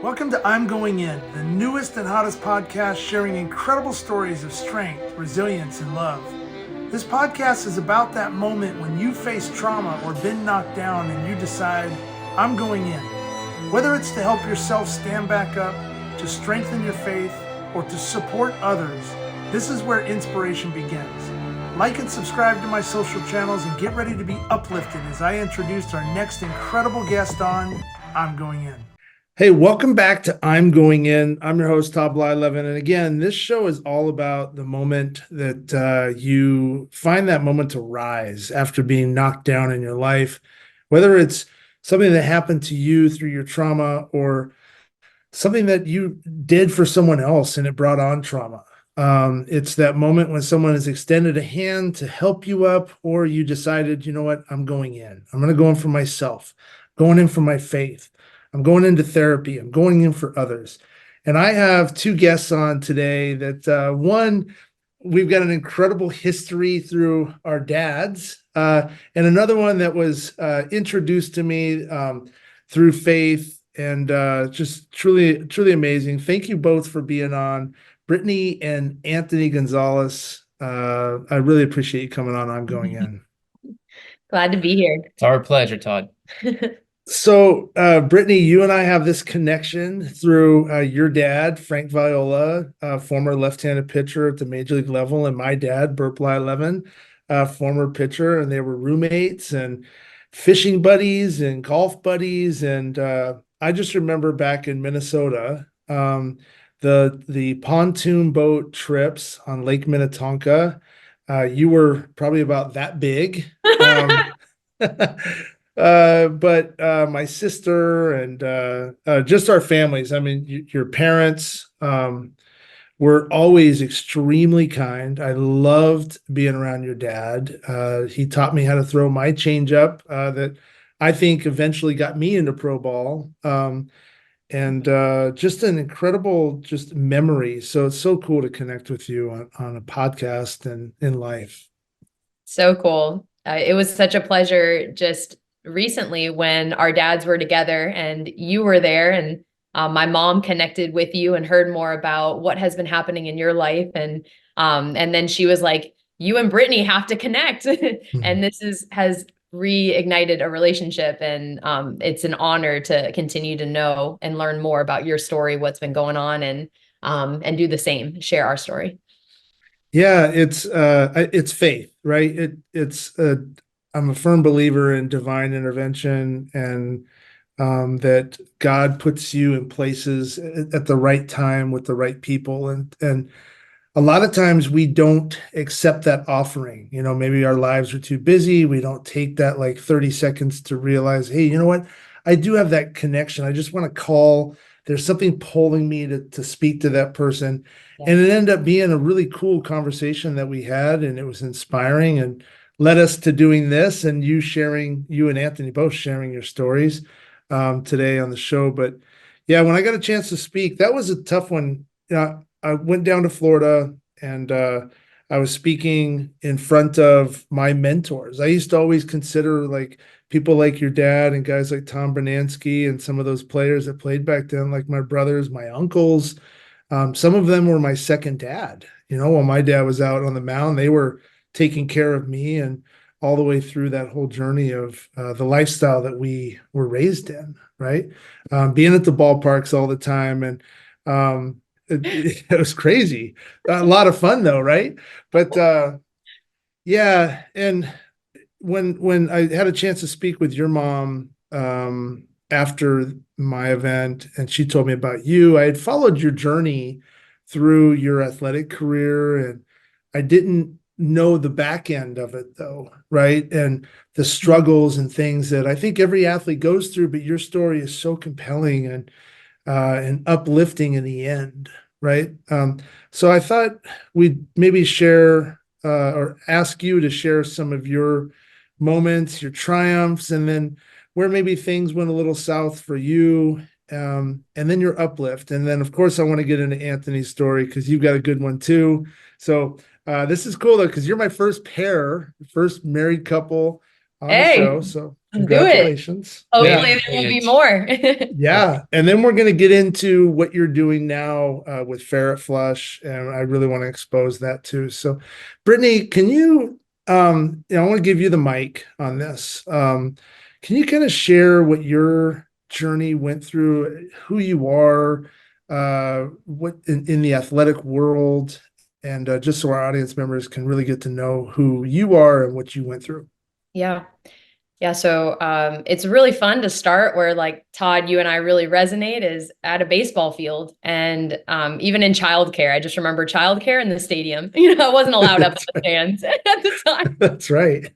Welcome to I'm Going In, the newest and hottest podcast sharing incredible stories of strength, resilience, and love. This podcast is about that moment when you face trauma or been knocked down and you decide, I'm going in. Whether it's to help yourself stand back up, to strengthen your faith, or to support others, this is where inspiration begins. Like and subscribe to my social channels and get ready to be uplifted as I introduce our next incredible guest on I'm Going In. Hey, welcome back to I'm Going In. I'm your host, Todd Blyleven. And again, this show is all about the moment that you find that moment to rise after being knocked down in your life, whether it's something that happened to you through your trauma or something that you did for someone else and it brought on trauma. It's that moment when someone has extended a hand to help you up, or you decided, you know what, I'm going in. I'm going to go in for myself, going in for my faith. I'm going into therapy. I'm going in for others. And I have two guests on today that one, we've got an incredible history through our dads, and another one that was introduced to me through faith, and just truly, truly amazing. Thank you both for being on. Brittany and Anthony Gonzalez. I really appreciate you coming on I'm Going In. Glad to be here. It's our pleasure, Todd. So, Brittany, you and I have this connection through your dad, Frank Viola, former left-handed pitcher at the major league level, and my dad, Blyleven, former pitcher, and they were roommates and fishing buddies and golf buddies. And I just remember back in Minnesota, the pontoon boat trips on Lake Minnetonka. You were probably about that big. But my sister and just our families, I mean, your parents were always extremely kind. I loved being around your dad. He taught me how to throw my changeup that I think eventually got me into pro ball. And just an incredible just memory. So it's so cool to connect with you on a podcast and in life. So cool. It was such a pleasure just recently when our dads were together and you were there, and my mom connected with you and heard more about what has been happening in your life. And then she was like, you and Brittany have to connect. And this has reignited a relationship. And it's an honor to continue to know and learn more about your story, what's been going on, and do the same, share our story. Yeah, it's faith, right? I'm a firm believer in divine intervention, and that God puts you in places at the right time with the right people. And a lot of times we don't accept that offering. You know, maybe our lives are too busy. We don't take that like 30 seconds to realize, hey, you know what? I do have that connection. I just want to call. There's something pulling me to speak to that person. Yeah. And it ended up being a really cool conversation that we had, and it was inspiring and led us to doing this, and you and Anthony both sharing your stories today on the show. But yeah, when I got a chance to speak, that was a tough one. I went down to Florida, and I was speaking in front of my mentors. I used to always consider like people like your dad and guys like Tom Bernansky and some of those players that played back then, like my brothers, my uncles. Some of them were my second dad. You know, while my dad was out on the mound, they were taking care of me, and all the way through that whole journey of the lifestyle that we were raised in, right? Being at the ballparks all the time, and it was crazy. A lot of fun though, right? But yeah, and when I had a chance to speak with your mom after my event, and she told me about you, I had followed your journey through your athletic career, and I didn't know the back end of it though, right? And the struggles and things that I think every athlete goes through, but your story is so compelling and uplifting in the end, right? So I thought we'd maybe share or ask you to share some of your moments, your triumphs, and then where maybe things went a little south for you, and then your uplift. And then, of course, I want to get into Anthony's story because you've got a good one too. So this is cool though, because you're my first married couple on the Hey, show. So let's do it. congratulations. Hopefully Yeah. there will be more. Yeah. And then we're going to get into what you're doing now with Ferret Flush. And I really want to expose that too. So, Brittany, can you, I want to give you the mic on this. Can you kind of share what your journey went through, who you are, what in the athletic world, and just so our audience members can really get to know who you are and what you went through? Yeah. Yeah, so it's really fun to start where like Todd, you and I really resonate is at a baseball field and even in childcare. I just remember childcare in the stadium. I wasn't allowed up in That's the right. stands at the time. That's right.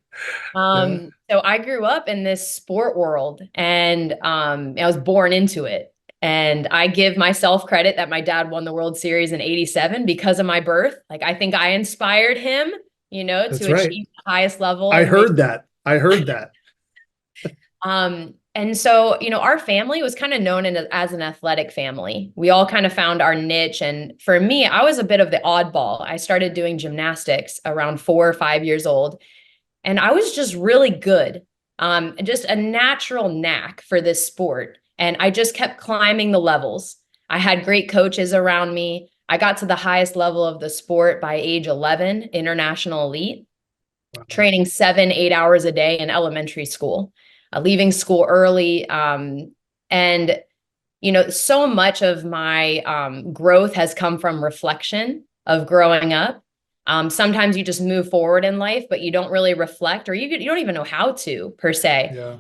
Yeah. So I grew up in this sport world and I was born into it. And I give myself credit that my dad won the World Series in '87 because of my birth. Like I think I inspired him, That's to right. achieve the highest level I of his. heard that. I heard that. And so, our family was kind of known as an athletic family. We all kind of found our niche. And for me, I was a bit of the oddball. I started doing gymnastics around 4 or 5 years old, and I was just really good. Just a natural knack for this sport. And I just kept climbing the levels. I had great coaches around me. I got to the highest level of the sport by age 11, international elite, Wow. training 7, 8 hours a day in elementary school, leaving school early. And, so much of my growth has come from reflection of growing up. Sometimes you just move forward in life, but you don't really reflect, or you don't even know how to per se. Yeah.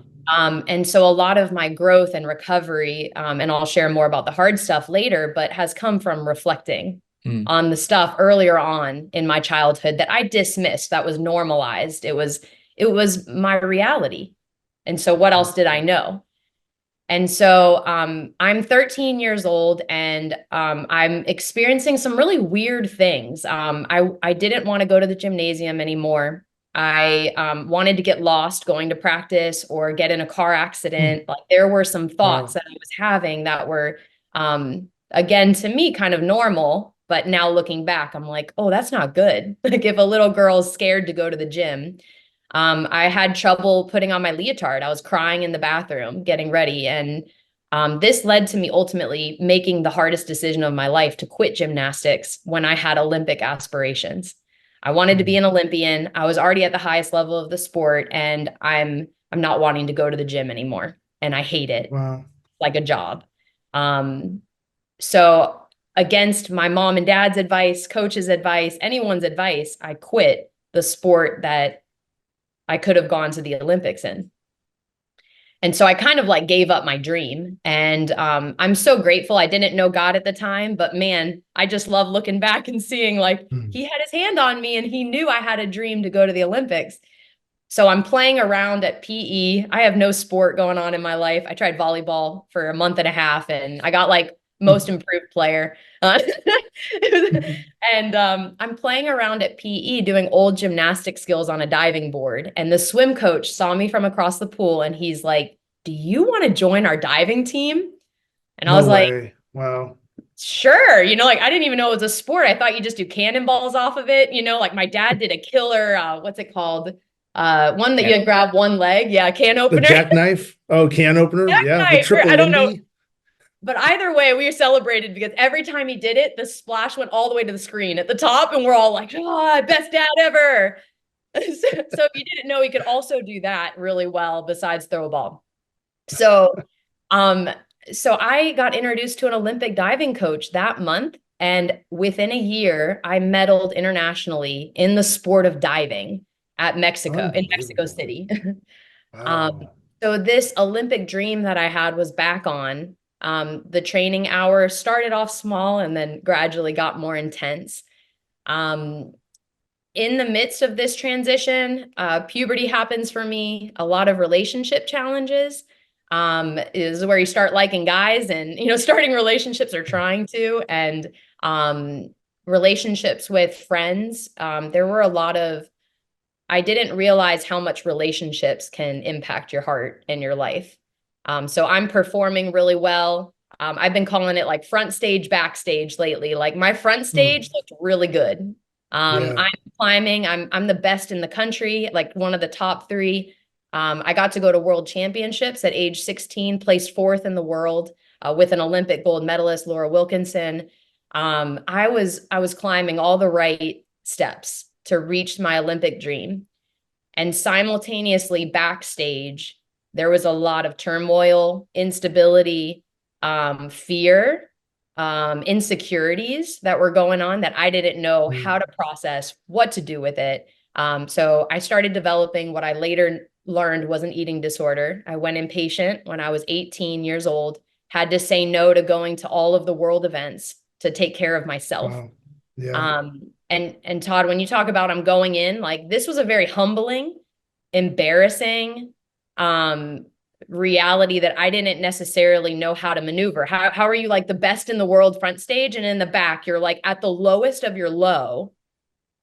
And so a lot of my growth and recovery, and I'll share more about the hard stuff later, but has come from reflecting on the stuff earlier on in my childhood that I dismissed, that was normalized. It was my reality. And so what else did I know? And so I'm 13 years old and I'm experiencing some really weird things. I didn't want to go to the gymnasium anymore. I wanted to get lost going to practice or get in a car accident. Like there were some thoughts Wow. that I was having that were, again, to me, kind of normal. But now looking back, I'm like, oh, that's not good. Like if a little girl's scared to go to the gym. I had trouble putting on my leotard. I was crying in the bathroom, getting ready. And this led to me ultimately making the hardest decision of my life to quit gymnastics when I had Olympic aspirations. I wanted to be an Olympian. I was already at the highest level of the sport, and I'm not wanting to go to the gym anymore. And I hate it Wow. like a job. So against my mom and dad's advice, coach's advice, anyone's advice, I quit the sport that I could have gone to the Olympics in. And so I kind of like gave up my dream. And I'm so grateful. I didn't know God at the time, but man, I just love looking back and seeing like he had his hand on me and he knew I had a dream to go to the Olympics. So I'm playing around at PE. I have no sport going on in my life. I tried volleyball for a month and a half and I got like most improved player. And I'm playing around at PE doing old gymnastic skills on a diving board. And the swim coach saw me from across the pool and he's like, "Do you want to join our diving team?" And I No was like, way. Wow. sure. Like I didn't even know it was a sport. I thought you just do cannonballs off of it. Like my dad did a killer, what's it called? One that you grab one leg. Yeah, can The opener. jackknife. Oh, can opener. Yeah. The Jackknife. triple I don't know. Lindy. But either way, we celebrated because every time he did it, the splash went all the way to the screen at the top, and we're all like, "Oh, best dad ever!" So if you didn't know, he could also do that really well besides throw a ball. So, um, so I got introduced to an Olympic diving coach that month, and within a year, I medaled internationally in the sport of diving in Mexico Unbelievable. City. Um, Wow. so this Olympic dream that I had was back on. The training hours started off small and then gradually got more intense. Um, in the midst of this transition, puberty happens for me, a lot of relationship challenges. Is where you start liking guys and, starting relationships or trying to, and relationships with friends. There were a lot of I didn't realize how much relationships can impact your heart and your life. So I'm performing really well. I've been calling it like front stage, backstage lately. Like my front stage looked really good. Yeah. I'm climbing. I'm the best in the country, like one of the top three. I got to go to world championships at age 16, placed fourth in the world with an Olympic gold medalist, Laura Wilkinson. I was climbing all the right steps to reach my Olympic dream. And simultaneously backstage, there was a lot of turmoil, instability, fear, insecurities that were going on that I didn't know how to process, what to do with it. So I started developing what I later learned was an eating disorder. I went inpatient when I was 18 years old, had to say no to going to all of the world events to take care of myself. Wow. Yeah. And Todd, when you talk about I'm going in, like this was a very humbling, embarrassing, reality that I didn't necessarily know how to maneuver. How are you like the best in the world front stage, and in the back you're like at the lowest of your low?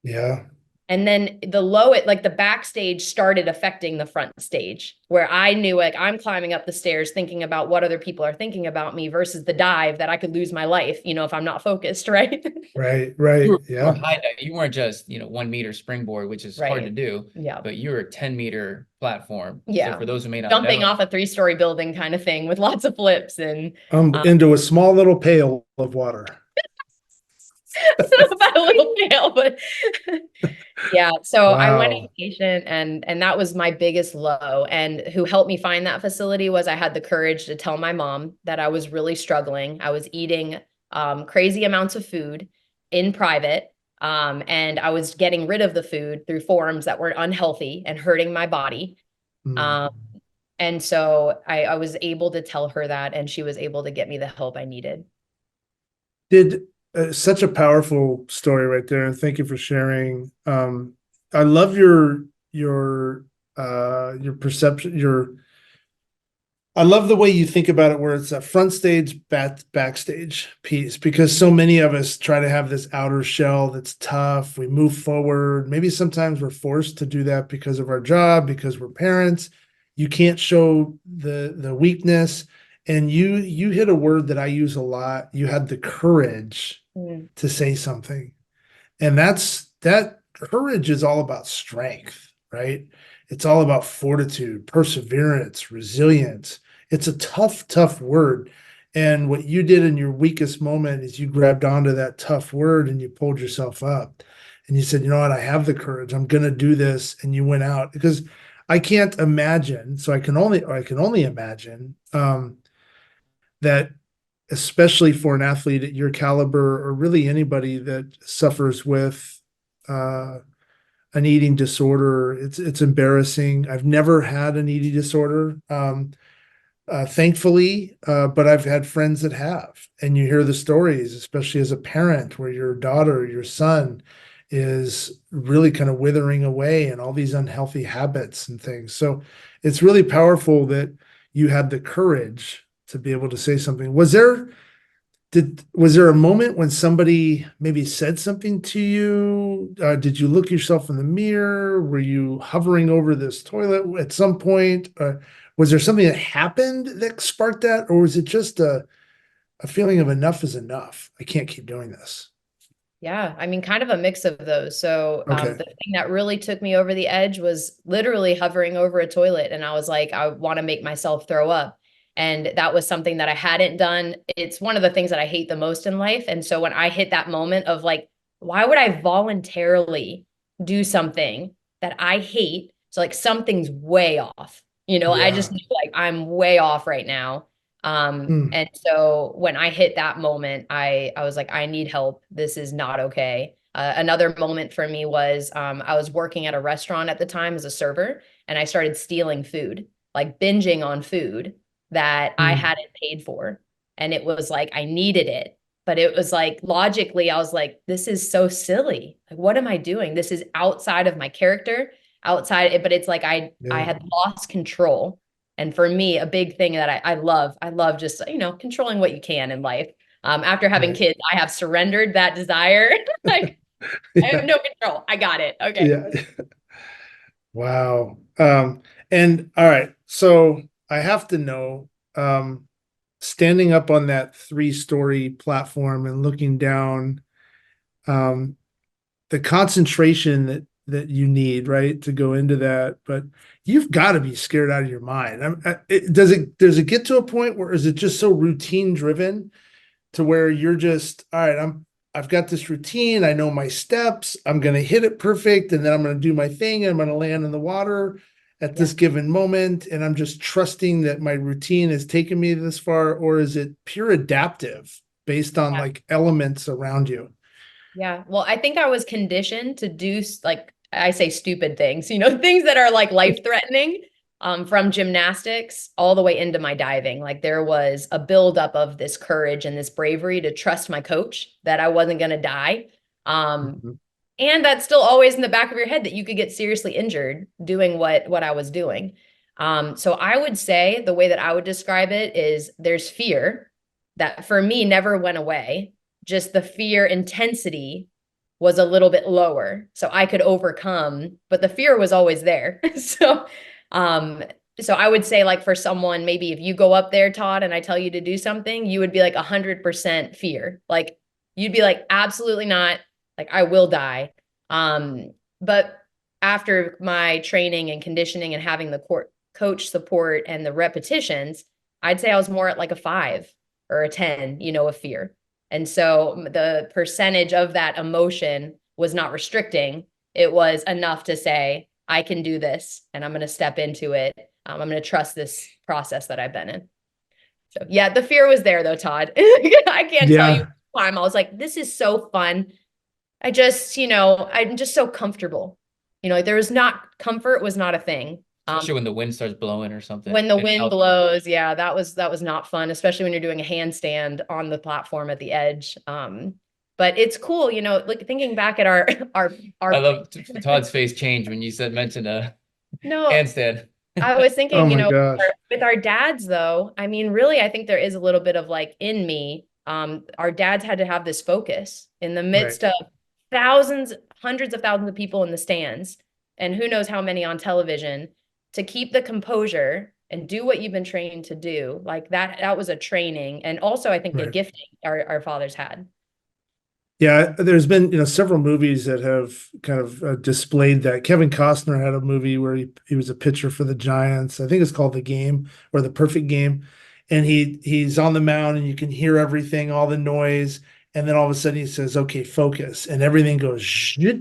Yeah. And then the low, it like the backstage started affecting the front stage, where I knew like I'm climbing up the stairs thinking about what other people are thinking about me versus the dive that I could lose my life, if I'm not focused, right? Right. You Right. were Yeah. high dive. You weren't just, 1 meter springboard, which is hard to Right. do, Yeah. but you were a 10-meter platform. Yeah. So for those who may not Jumping know, off a 3-story building kind of thing with lots of flips and Into a small little pail of water. about a little fail, but yeah. So I went Wow. inpatient, and that was my biggest low. And who helped me find that facility was I had the courage to tell my mom that I was really struggling. I was eating crazy amounts of food in private. And I was getting rid of the food through forms that were unhealthy and hurting my body. Mm. And so I was able to tell her that, and she was able to get me the help I needed. Did such a powerful story right there, and thank you for sharing. I love your perception. I love the way you think about it, where it's a front stage, backstage piece, because so many of us try to have this outer shell that's tough. We move forward. Maybe sometimes we're forced to do that because of our job, because we're parents. You can't show the weakness. And you hit a word that I use a lot. You had the courage to say something. And that courage is all about strength, right? It's all about fortitude, perseverance, resilience. It's a tough, tough word. And what you did in your weakest moment is you grabbed onto that tough word and you pulled yourself up. And you said, you know what, I have the courage. I'm going to do this. And you went out, because I can't imagine. So I can only imagine that, especially for an athlete at your caliber, or really anybody that suffers with an eating disorder, it's embarrassing. I've never had an eating disorder, thankfully, but I've had friends that have, and you hear the stories, especially as a parent, where your daughter, your son is really kind of withering away and all these unhealthy habits and things. So it's really powerful that you had the courage to be able to say something. Was there a moment when somebody maybe said something to you? Did you look yourself in the mirror? Were you hovering over this toilet at some point? Was there something that happened that sparked that? Or was it just a feeling of enough is enough? I can't keep doing this. Yeah, I mean, kind of a mix of those. So Okay. the thing that really took me over the edge was literally hovering over a toilet. And I was like, I want to make myself throw up. And that was something that I hadn't done. It's one of the things that I hate the most in life. And so when I hit that moment of like, why would I voluntarily do something that I hate? So like something's way off. I just Yeah. knew like I'm way off right now. Hmm. And so when I hit that moment, I was like, I need help. This is not okay. Another moment for me was I was working at a restaurant at the time as a server, and I started stealing food, like binging on food that I Hmm. hadn't paid for. And it was like I needed it. But it was like logically, I was like, this is so silly. Like, what am I doing? This is outside of my character, outside, but it's like I Yeah. had lost control. And for me, a big thing that I love just, controlling what you can in life. After having Right. kids, I have surrendered that desire. Like, I have Yeah. no control. I got it. Okay. Yeah. Wow. And all right, so I have to know, standing up on that 3-story platform and looking down, the concentration that that you need, right, to go into that. But you've got to be scared out of your mind. Does it get to a point where is it just so routine driven to where you're just, all right, I've got this routine, I know my steps, I'm going to hit it perfect, and then I'm going to do my thing, and I'm going to land in the water at this given moment, and I'm just trusting that my routine has taken me this far? Or is it pure adaptive based on like elements around you? Yeah. Well, I think I was conditioned to do like I say stupid things, things that are like life threatening, from gymnastics all the way into my diving. Like there was a buildup of this courage and this bravery to trust my coach that I wasn't going to die. Mhm. And that's still always in the back of your head that you could get seriously injured doing what I was doing. So I would say the way that I would describe it is there's fear that for me never went away. Just the fear intensity was a little bit lower, so I could overcome, but the fear was always there. Um, so I would say, like, for someone, maybe if you go up there, Todd, and I tell you to do something, you would be like 100% fear. Like you'd be like, absolutely not. Like I will die. But after my training and conditioning and having the coach support and the repetitions, I'd say I was more at like a 5 or a 10, of fear. And so the percentage of that emotion was not restricting. It was enough to say, I can do this and I'm going to step into it. I'm going to trust this process that I've been in. So yeah, the fear was there though, Todd. I can't tell you Yeah, time. I was like, this is so fun. I just, I'm just so comfortable. There was not comfort was not a thing. Especially when the wind starts blowing or something. When the wind blows, yeah, that was not fun, especially when you're doing a handstand on the platform at the edge. But it's cool, like thinking back at our I love Todd's face change when you mentioned a no, handstand. I was thinking, oh my gosh, with our dads though, I mean, really, I think there is a little bit of like in me, our dads had to have this focus in the right. midst of thousands, hundreds of thousands of people in the stands, and who knows how many on television, to keep the composure and do what you've been trained to do. Like that was a training. And also I think a Right. gifting our fathers had. Yeah, there's been, several movies that have kind of displayed that. Kevin Costner had a movie where he was a pitcher for the Giants. I think it's called The Game or The Perfect Game. And he's on the mound and you can hear everything, all the noise. And then all of a sudden he says, okay, focus. And everything goes shit.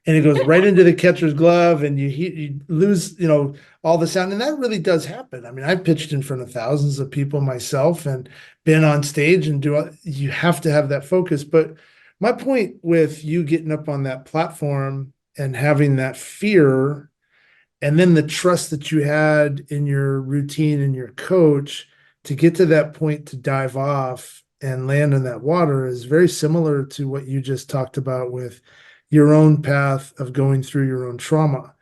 And it goes right into the catcher's glove and you lose, all the sound. And that really does happen. I mean, I've pitched in front of thousands of people myself and been on stage and you have to have that focus. But my point with you getting up on that platform and having that fear, and then the trust that you had in your routine and your coach to get to that point to dive off and land in that water is very similar to what you just talked about with your own path of going through your own trauma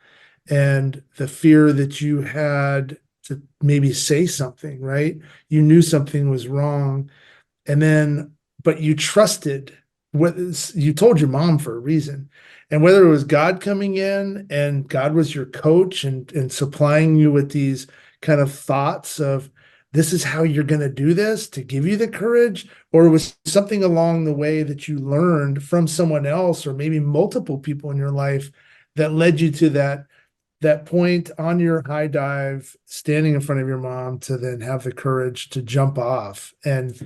and the fear that you had to maybe say something, right? You knew something was wrong and then but you trusted what you told your mom for a reason, and whether it was God coming in and God was your coach and supplying you with these kind of thoughts of this is how you're going to do this to give you the courage, or it was something along the way that you learned from someone else or maybe multiple people in your life that led you to that point on your high dive, standing in front of your mom to then have the courage to jump off and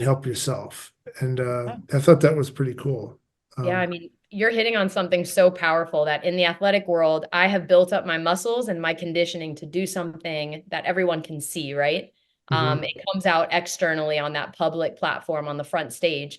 help yourself. And I thought that was pretty cool. Yeah, I mean, you're hitting on something so powerful that in the athletic world, I have built up my muscles and my conditioning to do something that everyone can see, right? It comes out externally on that public platform on the front stage.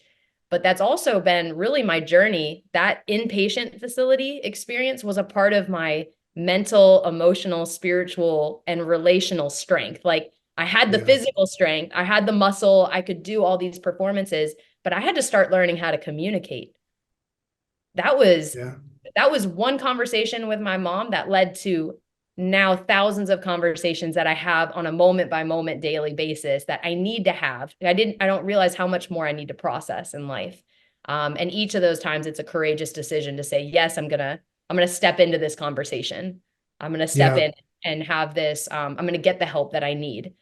But that's also been really my journey. That inpatient facility experience was a part of my mental, emotional, spiritual, and relational strength. Like I had the Yeah, physical strength, I had the muscle, I could do all these performances, but I had to start learning how to communicate. That was yeah, one conversation with my mom that led to now thousands of conversations that I have on a moment by moment daily basis that I need to have. I don't realize how much more I need to process in life. And each of those times it's a courageous decision to say, yes, I'm going to step into this conversation. I'm going to step yeah, in and have this, I'm going to get the help that I need.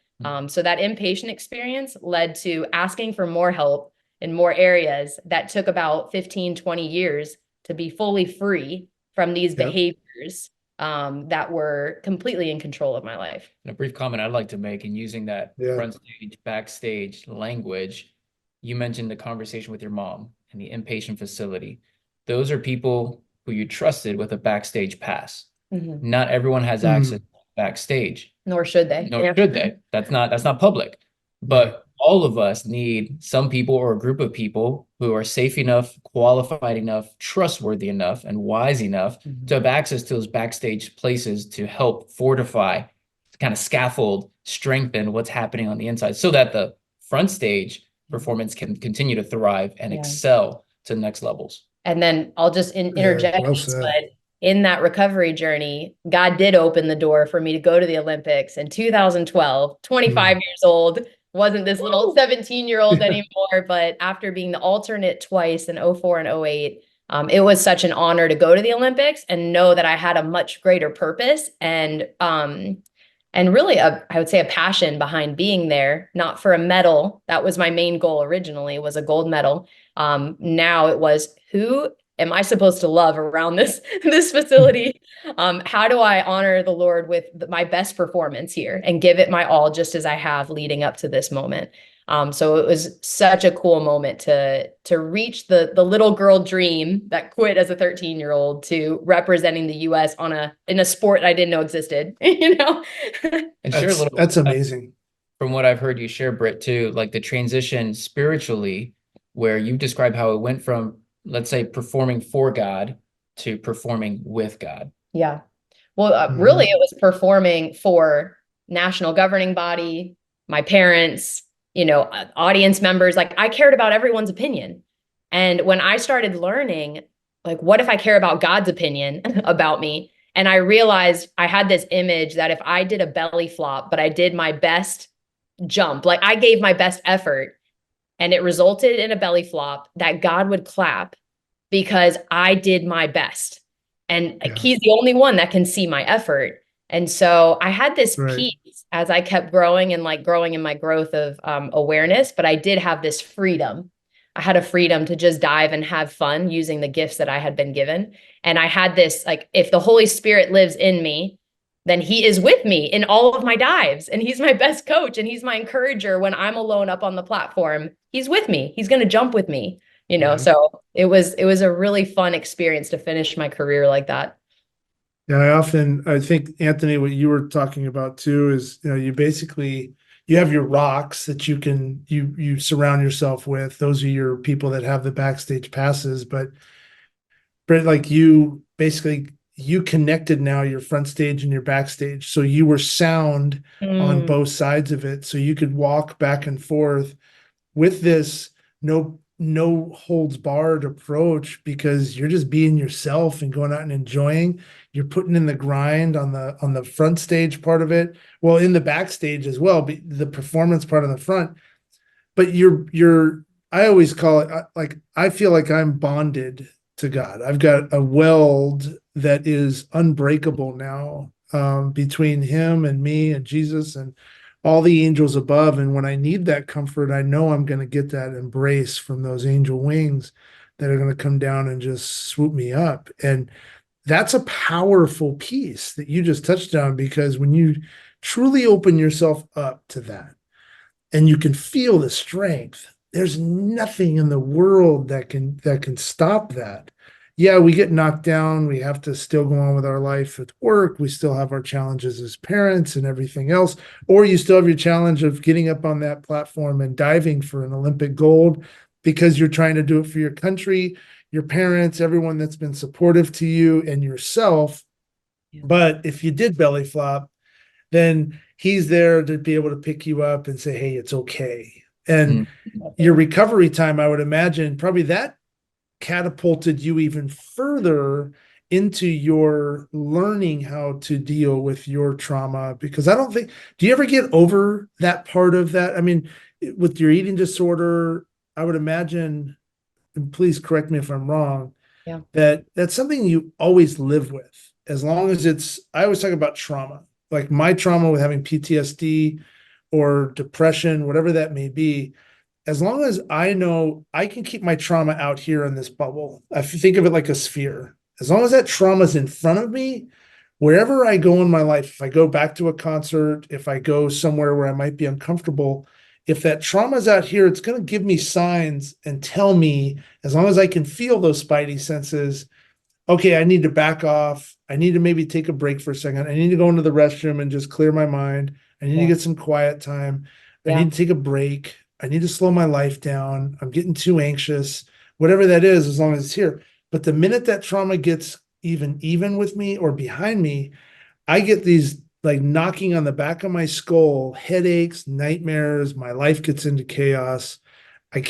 So that inpatient experience led to asking for more help in more areas that took about 15, 20 years to be fully free from these Yep. behaviors that were completely in control of my life. And a brief comment I'd like to make in using that Yeah. front stage, backstage language. You mentioned the conversation with your mom and the inpatient facility. Those are people who you trusted with a backstage pass. Not everyone has access backstage. Nor should they. Nor should they. That's not public. But all of us need some people or a group of people who are safe enough, qualified enough, trustworthy enough, and wise enough to have access to those backstage places to help fortify, kind of scaffold, strengthen what's happening on the inside so that the front stage performance can continue to thrive and excel to the next levels. And then I'll just interject, well this, said. but in that recovery journey, God did open the door for me to go to the Olympics in 2012, 25 years old. Wasn't this little 17-year-old anymore, but after being the alternate twice in 04 and 08, it was such an honor to go to the Olympics and know that I had a much greater purpose and really I would say a passion behind being there, not for a medal. That was my main goal originally, was a gold medal. Now it was, who am I supposed to love around this facility? How do I honor the Lord with my best performance here and give it my all, just as I have leading up to this moment? So it was such a cool moment to reach the little girl dream that quit as a 13-year-old to representing the U.S. in a sport I didn't know existed. And share a little. That's amazing. From what I've heard you share, Britt, too, like the transition spiritually, where you describe how it went from, let's say, performing for God to performing with God. Yeah. Well, really, it was performing for national governing body, my parents, audience members. Like, I cared about everyone's opinion. And when I started learning, like, what if I care about God's opinion about me? And I realized I had this image that if I did a belly flop, but I did my best jump, like I gave my best effort, and it resulted in a belly flop, that God would clap because I did my best. And he's the only one that can see my effort. And so I had this peace as I kept growing and growing in my growth of awareness, but I did have this freedom. I had a freedom to just dive and have fun using the gifts that I had been given. And I had this, if the Holy Spirit lives in me, then he is with me in all of my dives, and he's my best coach, and he's my encourager when I'm alone up on the platform. He's with me. He's going to jump with me, So it was a really fun experience to finish my career like that. Yeah, I think, Anthony, what you were talking about too is, you have your rocks that you surround yourself with. Those are your people that have the backstage passes. But Britt, you connected now your front stage and your backstage. So you were sound on both sides of it. So you could walk back and forth with this no holds barred approach, because you're just being yourself and going out and enjoying. You're putting in the grind on the front stage part of it. Well, in the backstage as well, the performance part on the front. But I always call it, I feel like I'm bonded to God. I've got a weld that is unbreakable now, between him and me and Jesus and all the angels above. And when I need that comfort, I know I'm going to get that embrace from those angel wings that are going to come down and just swoop me up. And that's a powerful piece that you just touched on, because when you truly open yourself up to that and you can feel the strength, there's nothing in the world that can stop that. Yeah, we get knocked down. We have to still go on with our life at work. We still have our challenges as parents and everything else. Or you still have your challenge of getting up on that platform and diving for an Olympic gold, because you're trying to do it for your country, your parents, everyone that's been supportive to you, and yourself. Yeah. But if you did belly flop, then he's there to be able to pick you up and say, hey, it's okay. And your recovery time, I would imagine, probably that catapulted you even further into your learning how to deal with your trauma. Because do you ever get over that part of that? I mean, with your eating disorder, I would imagine, and please correct me if I'm wrong, that's something you always live with, as long as I always talk about trauma, like my trauma with having PTSD or depression, whatever that may be. As long as I know I can keep my trauma out here in this bubble, I think of it like a sphere. as long as that trauma's in front of me, wherever I go in my life, if I go back to a concert, if I go somewhere where I might be uncomfortable, if that trauma's out here, it's going to give me signs and tell me, as long as I can feel those spidey senses, okay, I need to back off. I need to maybe take a break for a second. I need to go into the restroom and just clear my mind. I need to get some quiet time. I need to take a break. I need to slow my life down. I'm getting too anxious, whatever that is, as long as it's here. But the minute that trauma gets even with me or behind me, I get these like knocking on the back of my skull, headaches, nightmares. My life gets into chaos. I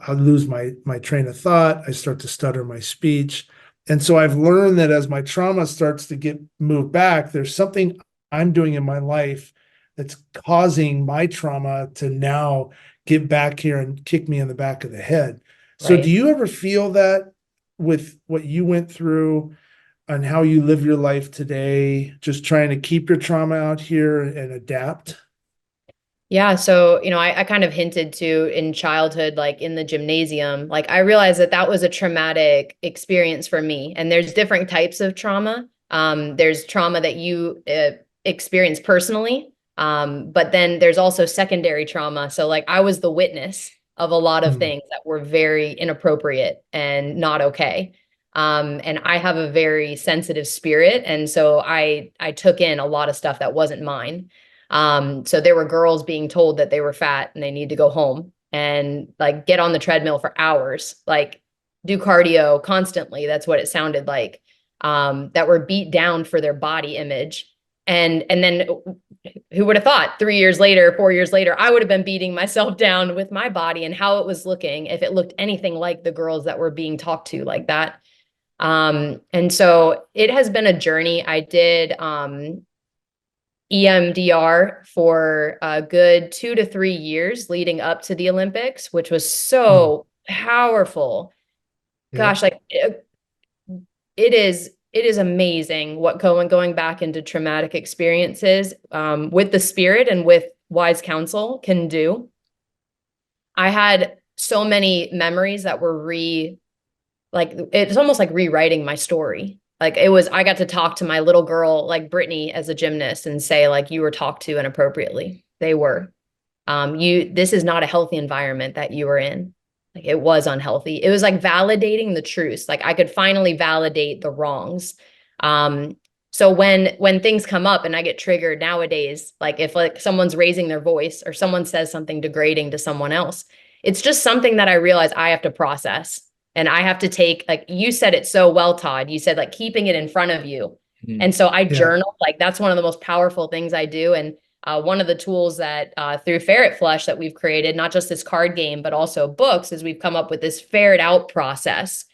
lose my train of thought. I start to stutter my speech. And so I've learned that as my trauma starts to get moved back, there's something I'm doing in my life that's causing my trauma to now get back here and kick me in the back of the head. So do you ever feel that with what you went through and how you live your life today, just trying to keep your trauma out here and adapt? Yeah. So, I kind of hinted to in childhood, like in the gymnasium, like I realized that was a traumatic experience for me. And there's different types of trauma. There's trauma that you experience personally. But then there's also secondary trauma. So like I was the witness of a lot of things that were very inappropriate and not okay. And I have a very sensitive spirit. And so I took in a lot of stuff that wasn't mine. So there were girls being told that they were fat and they need to go home and like get on the treadmill for hours, like do cardio constantly. That's what it sounded like. That were beat down for their body image. And then who would have thought 3 years later, 4 years later, I would have been beating myself down with my body and how it was looking if it looked anything like the girls that were being talked to like that. And so it has been a journey. I did EMDR for a good 2 to 3 years leading up to the Olympics, which was so powerful. Gosh, like it is amazing what going back into traumatic experiences with the spirit and with wise counsel can do. I had so many memories that were it's almost like rewriting my story. Like I got to talk to my little girl, like Brittany, as a gymnast and say, like, you were talked to inappropriately. They were. This is not a healthy environment that you were in. Like it was unhealthy. It was like validating the truths. Like I could finally validate the wrongs. So when things come up and I get triggered nowadays, like if like someone's raising their voice or someone says something degrading to someone else, it's just something that I realize I have to process. And I have to take, like you said it so well, Todd, you said like keeping it in front of you. And so I journal, like that's one of the most powerful things I do. And one of the tools that through Ferret Flush that we've created, not just this card game, but also books, is we've come up with this ferret out process.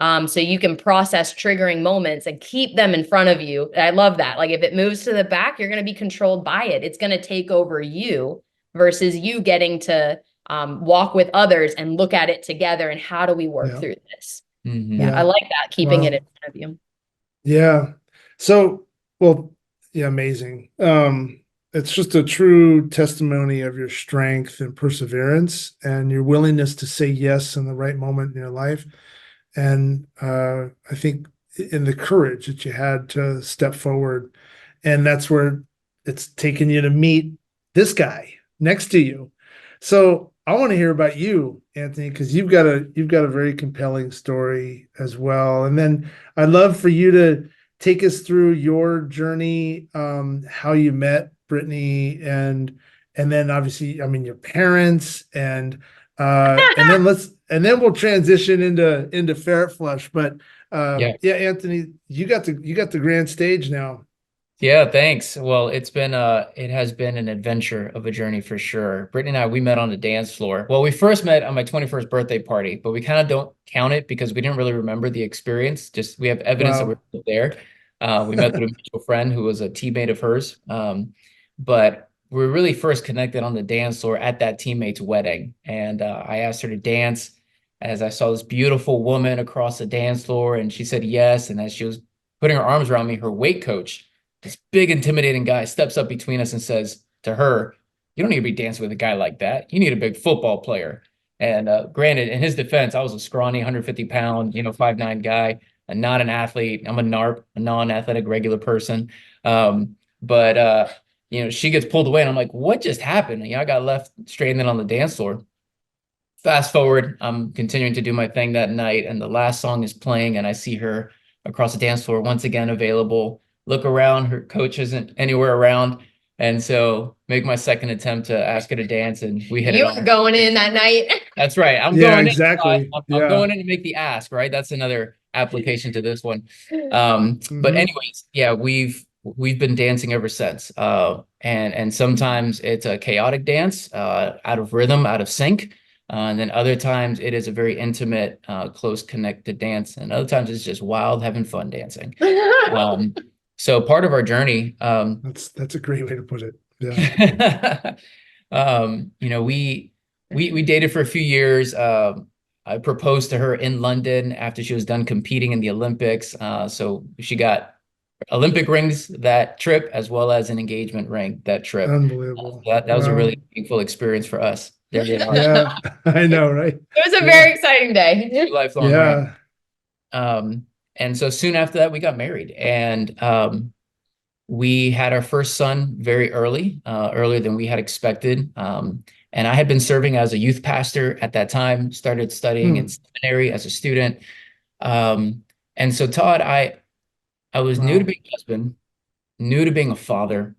So you can process triggering moments and keep them in front of you. And I love that. Like if it moves to the back, you're going to be controlled by it. It's going to take over you versus you getting to walk with others and look at it together. And how do we work through this? I like that, keeping it in front of you. Yeah. So, well, amazing. It's just a true testimony of your strength and perseverance and your willingness to say yes in the right moment in your life. And I think in the courage that you had to step forward. And that's where it's taken you to meet this guy next to you. So I want to hear about you, Anthony, because you've got a very compelling story as well. And then I'd love for you to take us through your journey, how you met Brittany, and then obviously, I mean, your parents, and then we'll transition into Ferret Flush. But Anthony, you got the grand stage now. Yeah, thanks. Well, it has been an adventure of a journey for sure. Brittany and we met on the dance floor. Well, we first met on my 21st birthday party, but we kind of don't count it because we didn't really remember the experience. Just we have evidence that we were there. We met through a mutual friend who was a teammate of hers. But we really first connected on the dance floor at that teammate's wedding. And I asked her to dance as I saw this beautiful woman across the dance floor, and she said yes. And as she was putting her arms around me, her weight coach, this big intimidating guy, steps up between us and says to her, "You don't need to be dancing with a guy like that. You need a big football player." And granted, in his defense, I was a scrawny 150-pound, 5'9" guy. not an athlete. I'm a NARP, a non-athletic regular person. But she gets pulled away and I'm like, what just happened? I got left stranded on the dance floor. Fast forward, I'm continuing to do my thing that night, and the last song is playing, and I see her across the dance floor once again available. Look around, her coach isn't anywhere around. And so make my second attempt to ask her to dance, and we hit it You on. were going in that night. That's right. I'm Yeah, going exactly. I'm Yeah. going in to make the ask, right? That's another application to this one. Mm-hmm. But anyways, yeah, we've been dancing ever since. And sometimes it's a chaotic dance, out of rhythm, out of sync. And then other times it is a very intimate, close connected dance. And other times it's just wild, having fun dancing. So part of our journey, That's a great way to put it. Yeah. We dated for a few years. I proposed to her in London after she was done competing in the Olympics. So she got Olympic rings that trip, as well as an engagement ring that trip. Unbelievable. That was a really meaningful experience for us. There they are. Yeah, I know, right? It was a very exciting day. Lifelong Yeah. ring. And so soon after that, we got married, and we had our first son very early, earlier than we had expected. And I had been serving as a youth pastor at that time, started studying in seminary as a student. And so Todd, I was new to being a husband, new to being a father,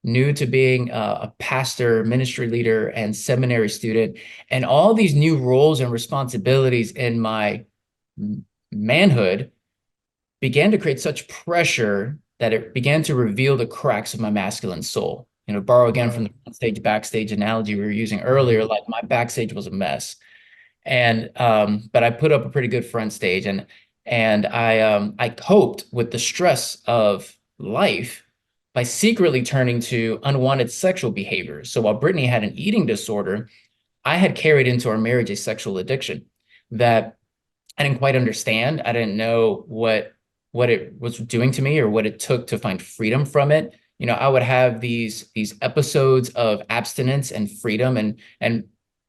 new to being a pastor, ministry leader, and seminary student, and all these new roles and responsibilities in my manhood began to create such pressure that it began to reveal the cracks of my masculine soul. Borrow again from the front stage, backstage analogy we were using earlier, like my backstage was a mess. And but I put up a pretty good front stage, and I coped with the stress of life by secretly turning to unwanted sexual behaviors. So while Brittany had an eating disorder, I had carried into our marriage a sexual addiction that I didn't quite understand. I didn't know what it was doing to me or what it took to find freedom from it. I would have these episodes of abstinence and freedom, and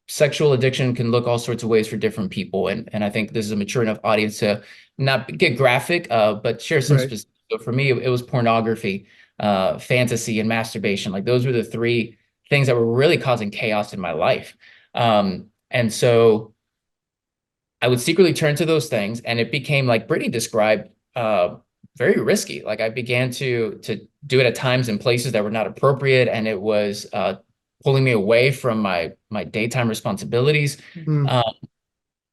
sexual addiction can look all sorts of ways for different people. And I think this is a mature enough audience to not get graphic, but share some specifics. So for me, it was pornography, fantasy, and masturbation. Like those were the three things that were really causing chaos in my life. And so I would secretly turn to those things, and it became, like Brittany described, very risky. Like I began to do it at times in places that were not appropriate, and it was pulling me away from my daytime responsibilities.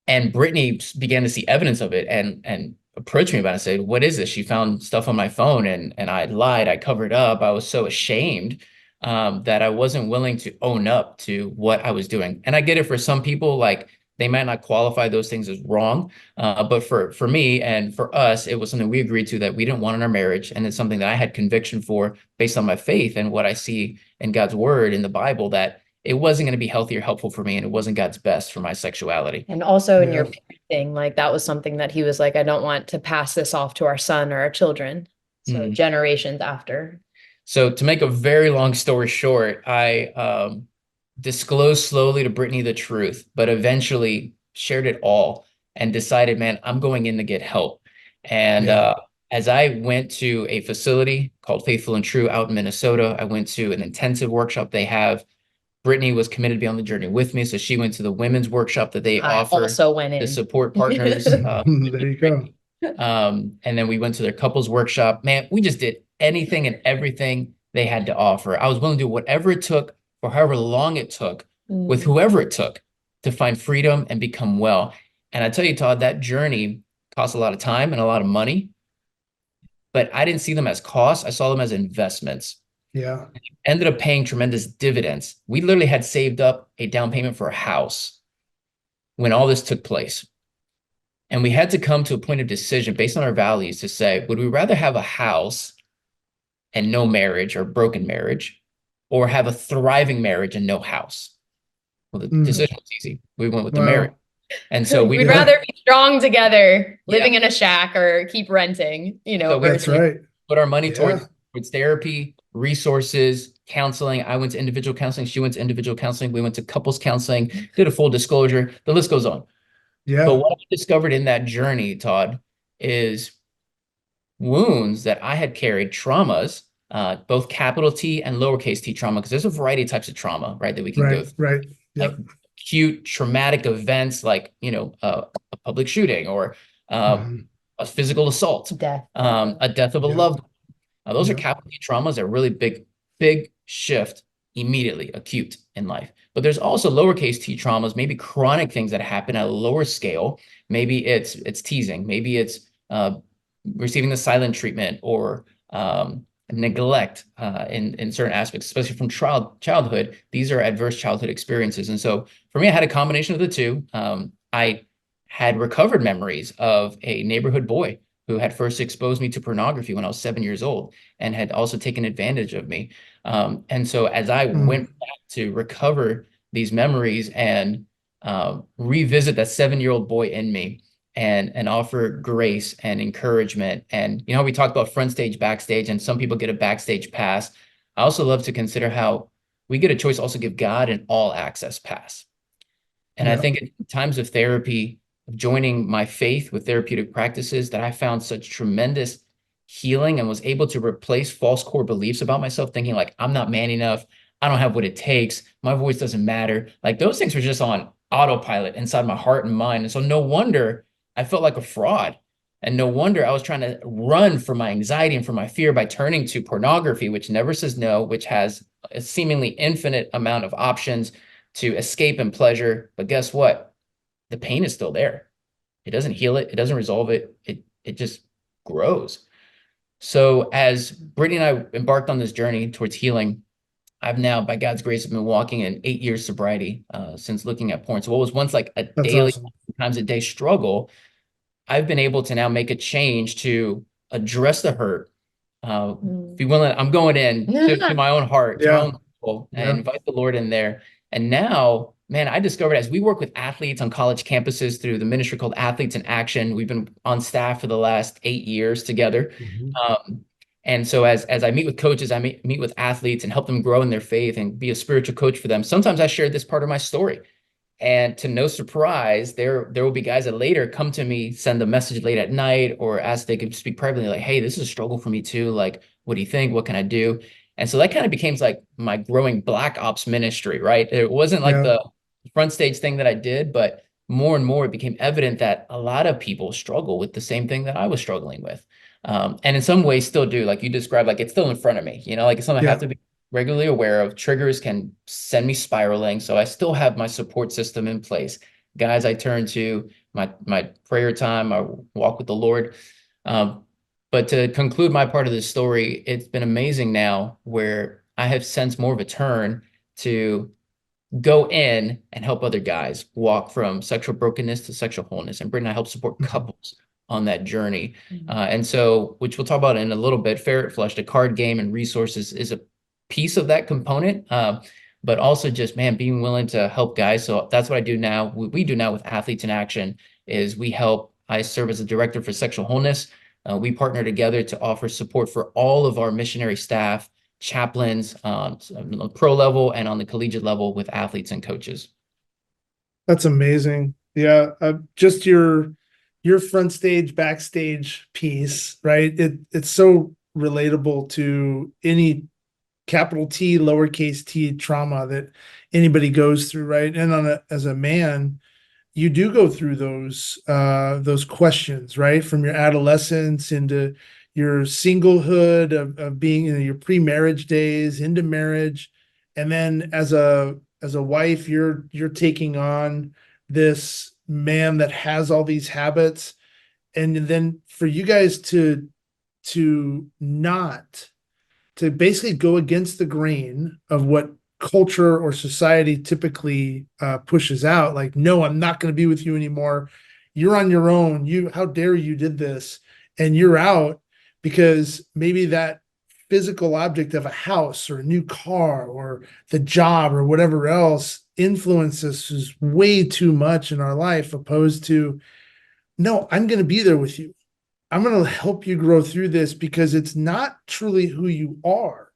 And Brittany began to see evidence of it and approached me about it and said, "What is this?" She found stuff on my phone, and I lied, I covered up. I was so ashamed that I wasn't willing to own up to what I was doing. And I get it, for some people, like they might not qualify those things as wrong. But for me and for us, it was something we agreed to that we didn't want in our marriage. And it's something that I had conviction for based on my faith and what I see in God's word in the Bible, that it wasn't going to be healthy or helpful for me, and it wasn't God's best for my sexuality. And also in your parenting, like that was something that he was like, I don't want to pass this off to our son or our children. So generations after. So to make a very long story short, I disclosed slowly to Brittany the truth, but eventually shared it all and decided, man, I'm going in to get help. And as I went to a facility called Faithful and True out in Minnesota, I went to an intensive workshop they have. Brittany was committed to be on the journey with me. So she went to the women's workshop that they offer to support partners. There you go. And then we went to their couples workshop. Man, we just did anything and everything they had to offer. I was willing to do whatever it took for however long it took with whoever it took to find freedom and become well. And I tell you, Todd, that journey cost a lot of time and a lot of money, but I didn't see them as costs. I saw them as investments. Yeah. Ended up paying tremendous dividends. We literally had saved up a down payment for a house when all this took place. And we had to come to a point of decision based on our values to say, would we rather have a house and no marriage or broken marriage, or have a thriving marriage and no house? Well, the decision was easy. We went with the marriage. And so we'd rather be strong together, living in a shack, or keep renting, So that's right. Put our money towards therapy, resources, counseling. I went to individual counseling. She went to individual counseling. We went to couples counseling, did a full disclosure. The list goes on. Yeah. But what I discovered in that journey, Todd, is wounds that I had carried, traumas, both capital T and lowercase t trauma, because there's a variety of types of trauma, right, that we can go Right, through. right. Like Yep. acute traumatic events, like, a public shooting or Mhm. a physical assault, Death. a death of a Yep. loved one. Those are Yep. capital T traumas that really big shift immediately, acute in life. But there's also lowercase t traumas, maybe chronic things that happen at a lower scale. Maybe it's teasing, maybe it's receiving the silent treatment or neglect in certain aspects, especially from childhood. These are adverse childhood experiences. And so for me, I had a combination of the two. I had recovered memories of a neighborhood boy who had first exposed me to pornography when I was 7 years old and had also taken advantage of me. And so as I went back to recover these memories and revisit that 7-year-old boy in me and offer grace and encouragement. And how we talked about front stage, backstage, and some people get a backstage pass. I also love to consider how we get a choice to also give God an all access pass. And I think in times of therapy, of joining my faith with therapeutic practices, that I found such tremendous healing and was able to replace false core beliefs about myself, thinking like, I'm not man enough. I don't have what it takes. My voice doesn't matter. Like those things were just on autopilot inside my heart and mind. And so no wonder I felt like a fraud. And no wonder I was trying to run from my anxiety and from my fear by turning to pornography, which never says no, which has a seemingly infinite amount of options to escape and pleasure. But guess what? The pain is still there. It doesn't heal it. It doesn't resolve it. It just grows. So as Brittany and I embarked on this journey towards healing, I've now, by God's grace, have been walking in 8 years sobriety since looking at porn. So what was once like a That's daily, awesome. times a day struggle, I've been able to now make a change to address the hurt. If you willing, I'm going in to my own heart, to my Yeah. own soul, and Yeah. invite the Lord in there. And now, man, I discovered as we work with athletes on college campuses through the ministry called Athletes in Action, we've been on staff for the last 8 years together. Mhm. And so as I meet with coaches, I meet with athletes and help them grow in their faith and be a spiritual coach for them. Sometimes I share this part of my story. And to no surprise, there will be guys that later come to me, send a message late at night, or ask if they could speak privately, like, hey, this is a struggle for me too. Like, what do you think? What can I do? And so that kind of became like my growing Black Ops ministry, right? It wasn't like Yeah. the front stage thing that I did, but more and more it became evident that a lot of people struggle with the same thing that I was struggling with. And in some ways still do, like you described, like it's still in front of me, like it's something I have to be regularly aware of. Triggers can send me spiraling. So I still have my support system in place. Guys I turn to, my prayer time, I walk with the Lord. But to conclude my part of this story, it's been amazing now where I have sensed more of a turn to go in and help other guys walk from sexual brokenness to sexual wholeness. And Brittany, I help support couples on that journey. And so, which we'll talk about in a little bit, Ferret Flush, the card game and resources is a piece of that component, but also just, man, being willing to help guys. So that's what I do now. We do now with Athletes in Action is I serve as a director for sexual wholeness. We partner together to offer support for all of our missionary staff, chaplains on the pro level and on the collegiate level with athletes and coaches. That's amazing. Yeah. Just your front stage, backstage piece, right? It's so relatable to any capital T, lowercase t trauma that anybody goes through, right? And as a man, you do go through those questions, right? From your adolescence into your singlehood of being in your pre-marriage days into marriage. And then as a wife, you're taking on this man that has all these habits. And then for you guys to not to basically go against the grain of what culture or society typically pushes out, like, no, I'm not going to be with you anymore, you're on your own, how dare you did this, and you're out because maybe that physical object of a house or a new car or the job or whatever else influences us way too much in our life, opposed to, no, I'm going to be there with you, I'm going to help you grow through this, because it's not truly who you are.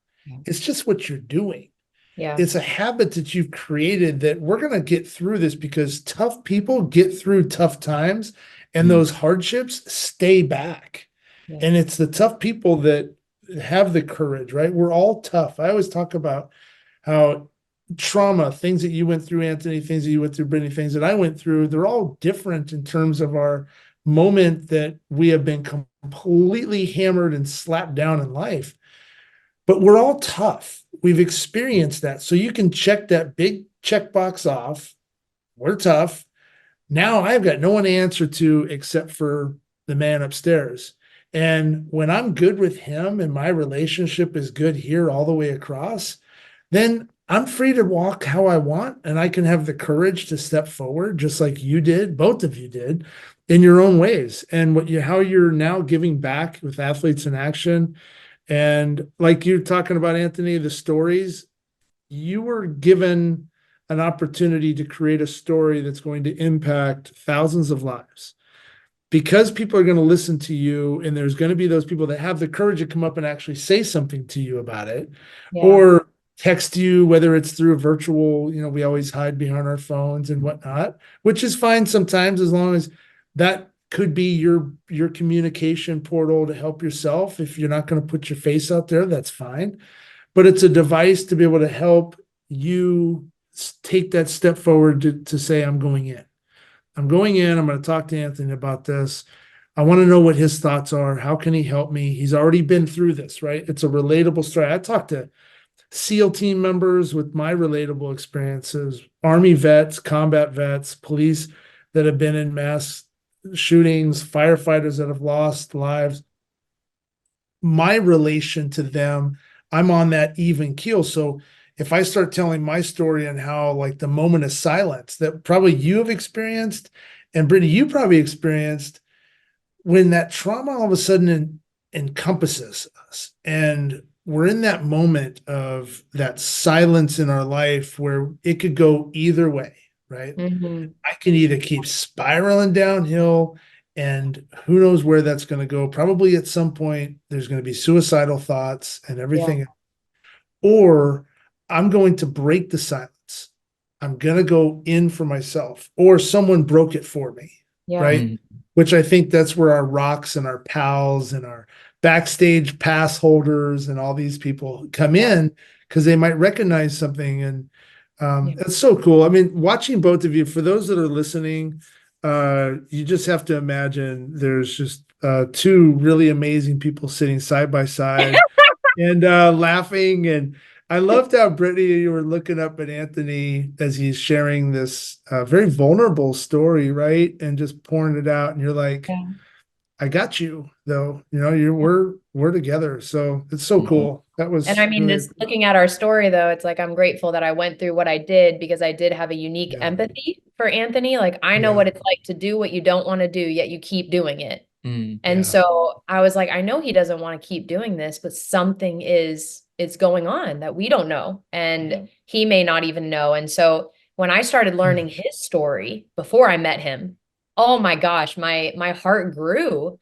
It's just what you're doing. Yeah. It's a habit that you've created that we're going to get through this, because tough people get through tough times and those hardships stay back. Yeah. And it's the tough people that have the courage, right? We're all tough. I always talk about how trauma, things that you went through, Anthony, things that you went through, Brittany, things that I went through, they're all different in terms of our moment that we have been completely hammered and slapped down in life. But we're all tough. We've experienced that. So you can check that big checkbox off. We're tough. Now I've got no one to answer to except for the man upstairs. And when I'm good with him and my relationship is good here all the way across, then I'm free to walk how I want, and I can have the courage to step forward, just like you did, both of you did, in your own ways. And how you're now giving back with Athletes in Action. And like you're talking about, Anthony, the stories, you were given an opportunity to create a story that's going to impact thousands of lives. Because people are going to listen to you, and there's going to be those people that have the courage to come up and actually say something to you about it, or text you, whether it's through a virtual, we always hide behind our phones and whatnot, which is fine sometimes, as long as that could be your communication portal to help yourself. If you're not going to put your face out there, that's fine. But it's a device to be able to help you take that step forward to say, I'm going in. I'm going to talk to Anthony about this. I want to know what his thoughts are. How can he help me? He's already been through this, right? It's a relatable story. I talked to SEAL team members with my relatable experiences, Army vets, combat vets, police that have been in mass shootings, firefighters that have lost lives. My relation to them, I'm on that even keel. So if I start telling my story and how, like, the moment of silence that probably you have experienced, and Brittany, you probably experienced, when that trauma all of a sudden encompasses us, and we're in that moment of that silence in our life where it could go either way, right? I can either keep spiraling downhill, and who knows where that's going to go. Probably at some point there's going to be suicidal thoughts and everything, or I'm going to break the silence. I'm going to go in for myself, or someone broke it for me, right? Which I think that's where our rocks and our pals and our backstage pass holders and all these people come in, because they might recognize something. And it's so cool. I mean, watching both of you, for those that are listening, you just have to imagine there's just two really amazing people sitting side by side and laughing. And I loved how, Brittany, you were looking up at Anthony as he's sharing this very vulnerable story, right? And just pouring it out. And you're like, I got you, though. We're together. So it's so cool. That was, and I mean, really just looking at our story, though, it's like, I'm grateful that I went through what I did, because I did have a unique empathy for Anthony. Like, I know what it's like to do what you don't want to do, yet you keep doing it. And so I was like, I know he doesn't want to keep doing this, but something is going on that we don't know, and he may not even know. And so when I started learning his story before I met him, oh my gosh, my heart grew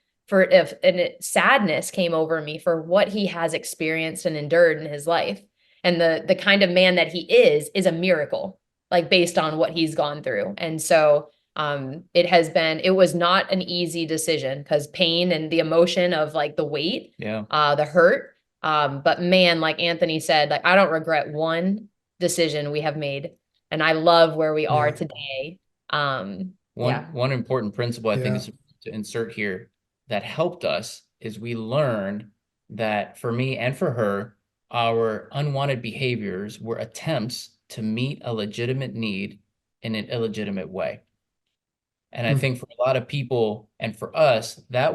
sadness came over me for what he has experienced and endured in his life. And the kind of man that he is a miracle, like, based on what he's gone through. And so it was not an easy decision, because pain and the emotion of, like, the weight, the hurt. But man, like Anthony said, like, I don't regret one decision we have made, and I love where we are today. One important principle I think is to insert here that helped us is we learned that, for me and for her, our unwanted behaviors were attempts to meet a legitimate need in an illegitimate way. And I think for a lot of people, and for us, that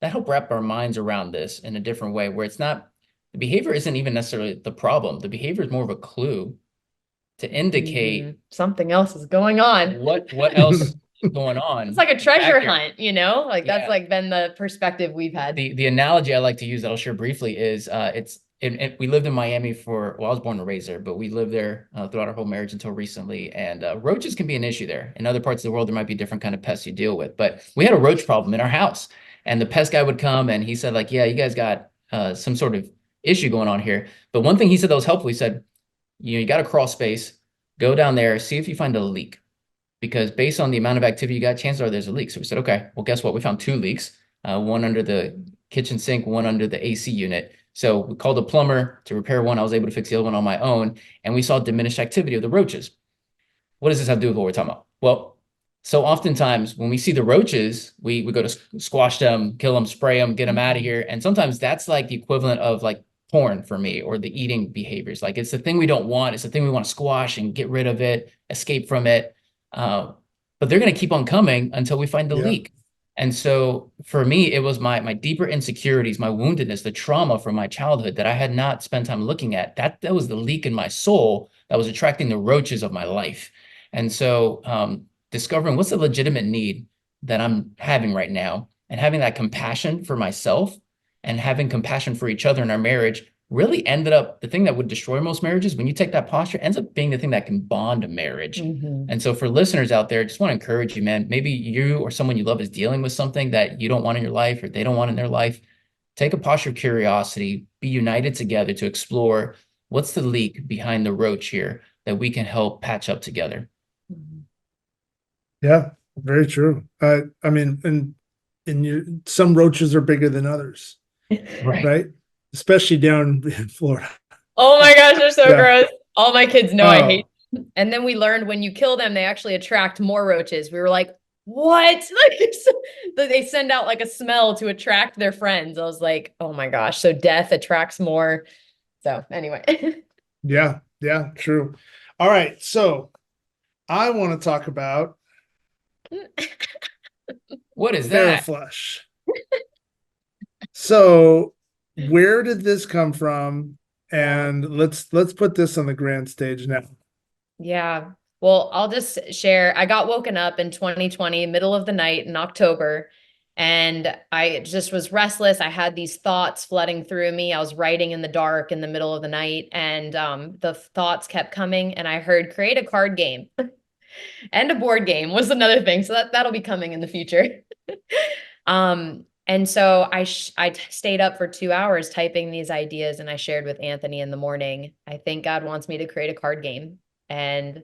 helped wrap our minds around this in a different way, where the behavior isn't even necessarily the problem. The behavior is more of a clue to indicate something else is going on. What else is going on? It's like a treasure hunt, like that's like been the perspective we've had. The analogy I like to use that I'll share briefly is we lived in Miami I was born and raised there, but we lived there throughout our whole marriage until recently. And roaches can be an issue there. In other parts of the world, there might be different kind of pests you deal with, but we had a roach problem in our house, and the pest guy would come and he said, like, yeah, you guys got some sort of issue going on here. But one thing he said that was helpful, he said, you got a crawl space, go down there, see if you find a leak. because based on the amount of activity you got, chances are there's a leak. So we said, okay, well, guess what? We found 2 leaks, one under the kitchen sink, one under the AC unit. So we called a plumber to repair one. I was able to fix the other one on my own. And we saw diminished activity of the roaches. What does this have to do with what we're talking about? Well, so oftentimes when we see the roaches, we go to squash them, kill them, spray them, get them out of here. And sometimes that's like the equivalent of like porn for me, or the eating behaviors. Like, it's the thing we don't want. It's the thing we want to squash and get rid of it, escape from it. But they're going to keep on coming until we find the leak. And so for me, it was my deeper insecurities, my woundedness, the trauma from my childhood that I had not spent time looking at. That was the leak in my soul that was attracting the roaches of my life. And so discovering what's the legitimate need that I'm having right now, and having that compassion for myself and having compassion for each other in our marriage really ended up, the thing that would destroy most marriages, when you take that posture, ends up being the thing that can bond a marriage. And so for listeners out there, just want to encourage you, man, maybe you or someone you love is dealing with something that you don't want in your life, or they don't want in their life. Take a posture of curiosity, be united together to explore what's the leak behind the roach here that we can help patch up together. Yeah, very true. I mean, and some roaches are bigger than others, right? Especially down in Florida. Oh my gosh, they're so Yeah. gross. All my kids know I hate Oh, them. And then we learned when you kill them, they actually attract more roaches. We were like, what? Like, they send out like a smell to attract their friends. I was like, oh my gosh. So death attracts more. So anyway. yeah, true. All right, so I want to talk about What is Ferret that? Flush. So where did this come from? And let's put this on the grand stage now. Yeah. Well, I'll just share. I got woken up in 2020, middle of the night in October, and I just was restless. I had these thoughts flooding through me. I was writing in the dark in the middle of the night, and the thoughts kept coming, and I heard create a card game. And a board game was another thing. So that'll be coming in the future. And so I stayed up for 2 hours typing these ideas, and I shared with Anthony in the morning. I think God wants me to create a card game. And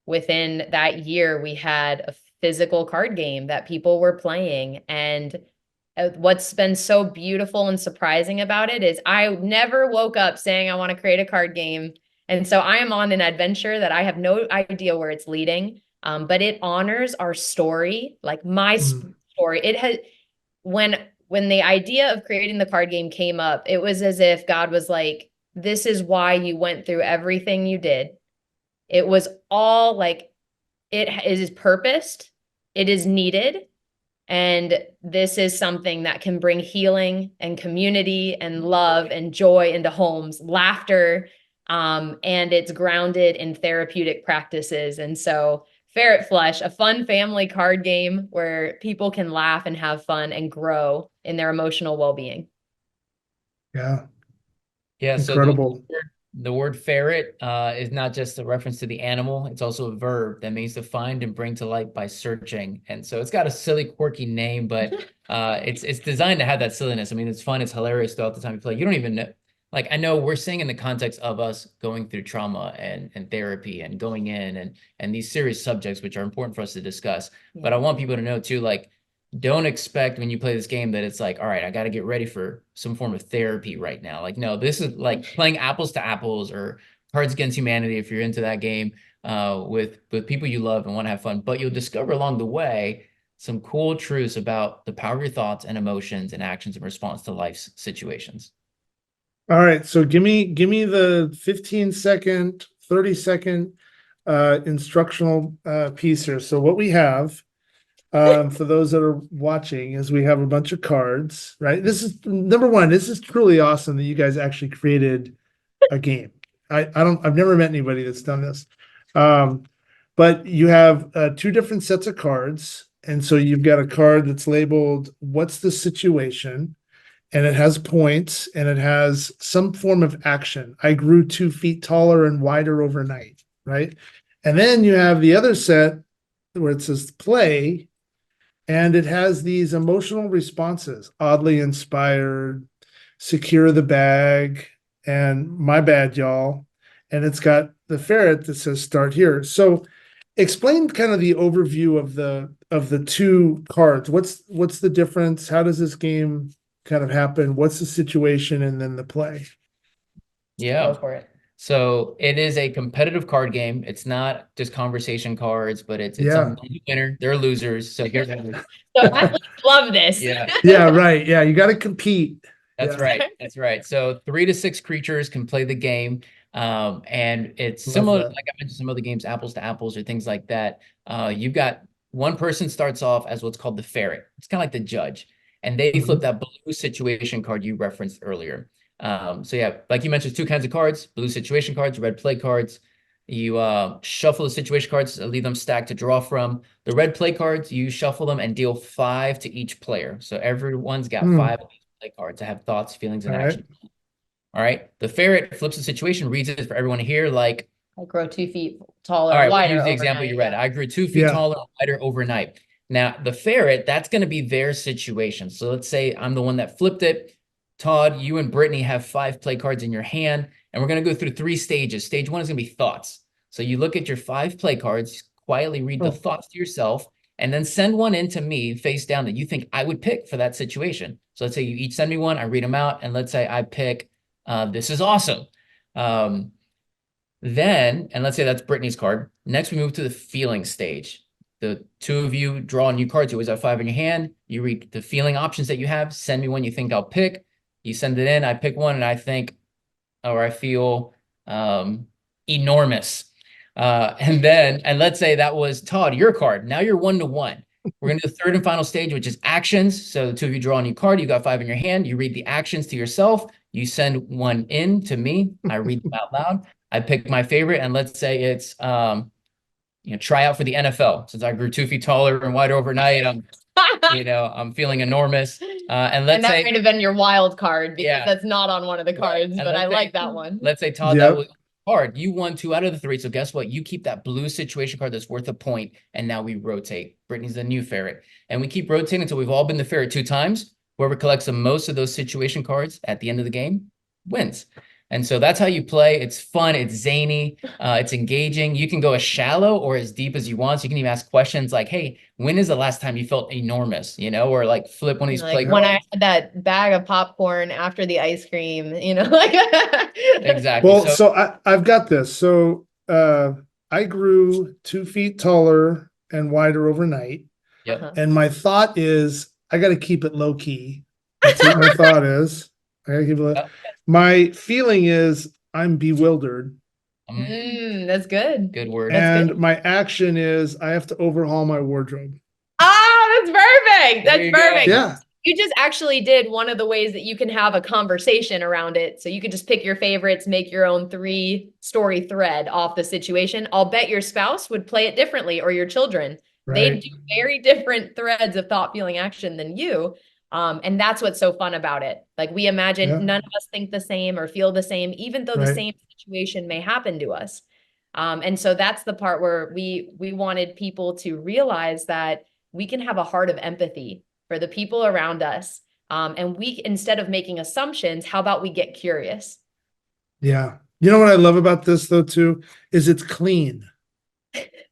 within that year, we had a physical card game that people were playing. And what's been so beautiful and surprising about it is I never woke up saying I want to create a card game. And so I am on an adventure that I have no idea where it's leading, but it honors our story, like my story. It has, when the idea of creating the card game came up, it was as if God was like, this is why you went through everything you did. It was all like, it is purposed, it is needed. And this is something that can bring healing and community and love and joy into homes, laughter, and it's grounded in therapeutic practices. And so Ferret Flush, a fun family card game where people can laugh and have fun and grow in their emotional well-being. Yeah. Yeah, Incredible. So the word ferret is not just a reference to the animal. It's also a verb that means to find and bring to light by searching. And so it's got a silly, quirky name, but it's designed to have that silliness. I mean, it's fun, it's hilarious throughout the time you play. You don't even know. Like, I know we're saying in the context of us going through trauma and therapy and going in and these serious subjects, which are important for us to discuss. Yeah. But I want people to know too, like, don't expect when you play this game that it's like, all right, I got to get ready for some form of therapy right now. Like, no, this is like playing apples to apples or Cards Against Humanity if you're into that game with people you love and want to have fun. But you'll discover along the way some cool truths about the power of your thoughts and emotions and actions in response to life's situations. All right, so give me the 15-second, 30-second instructional piece here. So what we have for those that are watching is we have a bunch of cards, right? This is number one. This is truly awesome that you guys actually created a game. I've never met anybody that's done this. But you have 2 different sets of cards. And so you've got a card that's labeled, what's the situation? And it has points and it has some form of action. I grew 2 feet taller and wider overnight, right? And then you have the other set where it says play, and it has these emotional responses, oddly inspired, secure the bag, and my bad, y'all. And it's got the ferret that says start here. So explain kind of the overview of the two cards. What's the difference? How does this game kind of happen? What's the situation and then the play? Yeah. Go for it. So it is a competitive card game. It's not just conversation cards, but it's Yeah. some winner, they're losers. So here's So athletes love this. yeah. Yeah, right. Yeah, you got to compete. That's Yeah. right. That's right. So 3 to 6 creatures can play the game. And it's Love similar, that. like I mentioned, some other games, apples to apples or things like that. You've got one person starts off as what's called the ferret. It's kind of like the judge. And they flip that blue situation card you referenced earlier. So yeah, like you mentioned, 2 kinds of cards, blue situation cards, red play cards. You shuffle the situation cards, leave them stacked to draw from. The red play cards, you shuffle them and deal 5 to each player. So everyone's got 5 of these play cards to have thoughts, feelings, and All actions. All right. The ferret flips the situation, reads it for everyone to hear, like, I grow 2 feet taller, all right, wider. use the example you read. overnight. I grew 2 feet Yeah. taller, wider overnight. Now, the ferret, that's going to be their situation. So let's say I'm the one that flipped it. Todd, you and Brittany have 5 play cards in your hand, and we're going to go through 3 stages. Stage 1 is going to be thoughts. So you look at your 5 play cards, quietly read the thoughts to yourself, and then send one in to me face down that you think I would pick for that situation. So let's say you each send me one, I read them out, and let's say I pick, this is awesome. Then, and let's say that's Brittany's card. Next, we move to the feeling stage. The 2 of you draw new cards. You always have 5 in your hand. You read the feeling options that you have. Send me one you think I'll pick. You send it in. I pick one, and I think, or I feel enormous. And let's say that was Todd, your card. Now you're 1-to-1. We're going to do the 3rd and final stage, which is actions. So the 2 of you draw a new card. You got 5 in your hand. You read the actions to yourself. You send one in to me. I read them out loud. I pick my favorite, and let's say it's try out for the NFL. Since I grew 2 feet taller and wider overnight, I'm feeling enormous. And let's that say might have been your wild card because Yeah. that's not on one of the cards, And but I let's say- like that one. let's say Todd, Yep. that was hard. You won 2 out of the 3. So guess what? You keep that blue situation card that's worth a point, and now we rotate. Brittany's the new ferret, and we keep rotating until we've all been the ferret 2 times. Whoever collects the most of those situation cards at the end of the game wins. And so that's how you play. It's fun. It's zany. It's engaging. You can go as shallow or as deep as you want. So you can even ask questions like, hey, when is the last time you felt enormous? Or like flip one of these Like play when I cards. had that bag of popcorn after the ice cream, like Exactly. Well, so I've got this. So I grew 2 feet taller and wider overnight. Yep. Uh-huh. And my thought is I got to keep it low key. That's what my thought is. I gotta keep it low. Yep. My feeling is I'm bewildered. That's good. Good word. And good. my action is I have to overhaul my wardrobe. Ah, that's perfect. There That's you go. perfect. Yeah. You just actually did one of the ways that you can have a conversation around it. So you could just pick your favorites, make your own 3-story thread off the situation. I'll bet your spouse would play it differently, or your children. They Right. do very different threads of thought, feeling, action than you. And that's what's so fun about it. Like we imagine Yeah. none of us think the same or feel the same, even though the Right. same situation may happen to us. And so that's the part where we wanted people to realize that we can have a heart of empathy for the people around us. And we, instead of making assumptions, how about we get curious? Yeah. You know what I love about this though too is it's clean.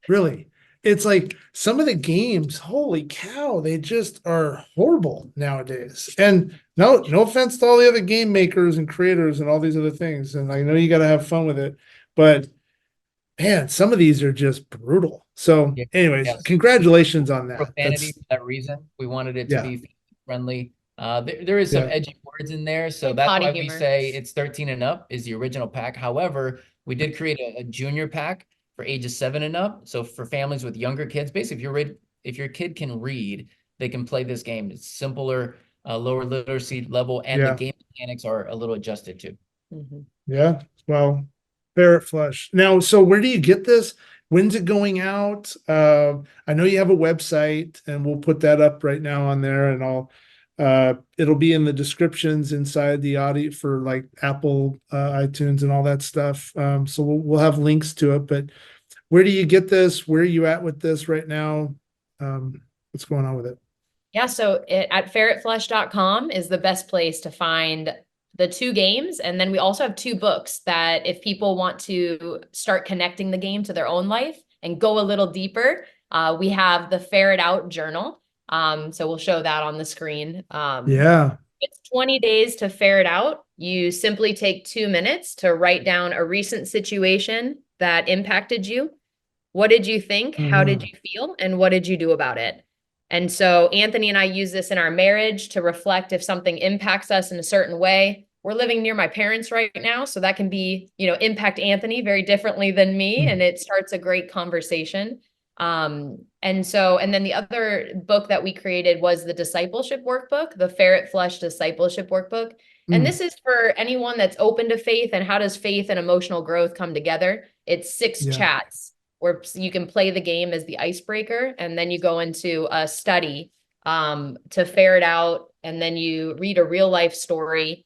Really. It's like some of the games, holy cow, they just are horrible nowadays. And no offense to all the other game makers and creators and all these other things. And I know you got to have fun with it, but man, some of these are just brutal. So Yeah. anyways, Yes. congratulations on that. Profanity for that reason. We wanted it to Yeah. be friendly. There is some Yeah. edgy words in there, so Like that's potty why we humor. say it's 13 and up is the original pack. However, we did create a junior pack for ages 7 and up. So for families with younger kids, basically if your kid can read, they can play this game. It's simpler, lower literacy level, and the Yeah. game mechanics are a little adjusted too. Yeah. Well, Ferret Flush. Now, so where do you get this? When's it going out? I know you have a website, and we'll put that up right now on there, and it'll be in the descriptions inside the audio for like Apple, iTunes, and all that stuff. So we'll have links to it. But where do you get this? Where are you at with this right now? What's going on with it? Yeah, so at ferretflush.com is the best place to find the 2 games. And then we also have 2 books that if people want to start connecting the game to their own life, and go a little deeper, we have the Ferret Out Journal. So we'll show that on the screen. Yeah. It's 20 days to ferret out. You simply take 2 minutes to write down a recent situation that impacted you. What did you think? How did you feel? And what did you do about it? And so Anthony and I use this in our marriage to reflect if something impacts us in a certain way. We're living near my parents right now, so that can be, impact Anthony very differently than me, and it starts a great conversation. And then the other book that we created was the discipleship workbook, the Ferret Flush discipleship workbook. And this is for anyone that's open to faith and how does faith and emotional growth come together. It's 6 chats where you can play the game as the icebreaker, and then you go into a study to ferret out, and then you read a real life story,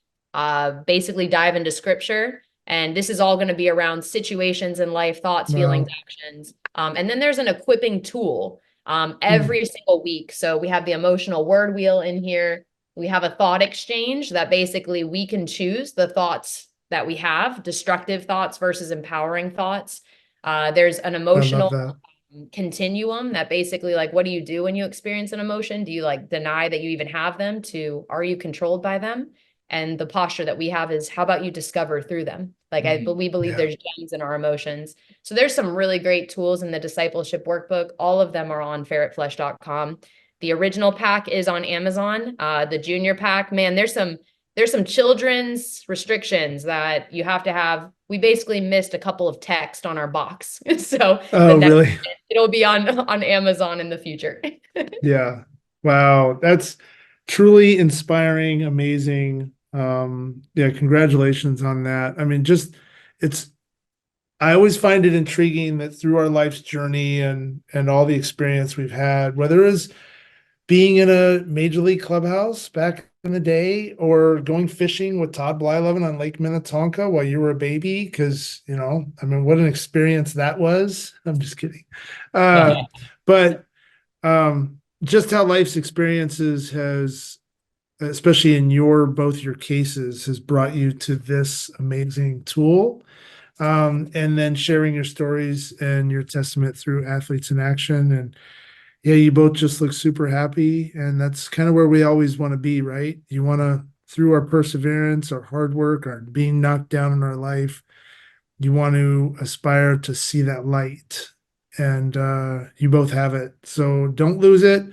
basically dive into scripture. And this is all going to be around situations in life, thoughts, feelings, actions. And then there's an equipping tool every single week. So we have the emotional word wheel in here. We have a thought exchange that basically we can choose the thoughts that we have, destructive thoughts versus empowering thoughts. There's an emotional continuum that basically, like, what do you do when you experience an emotion? Do you deny that you even have them, to are you controlled by them? And the posture that we have is, how about you discover through them? We believe there's gems in our emotions. So there's some really great tools in the discipleship workbook. All of them are on ferretflush.com. The original pack is on Amazon. The junior pack, man, there's some children's restrictions that you have to have. We basically missed a couple of text on our box. So really? It'll be on Amazon in the future. Yeah. Wow. That's truly inspiring, amazing. Congratulations on that. I mean, I always find it intriguing that through our life's journey and all the experience we've had, whether it's being in a major league clubhouse back in the day or going fishing with Todd Blyleven on Lake Minnetonka while you were a baby, because, what an experience that was. I'm just kidding. But just how life's experiences has, especially in both your cases, has brought you to this amazing tool. And then sharing your stories and your testament through Athletes in Action. And yeah, you both just look super happy. And that's kind of where we always want to be, right? You want to, through our perseverance, our hard work, our being knocked down in our life, you want to aspire to see that light. And you both have it. So don't lose it.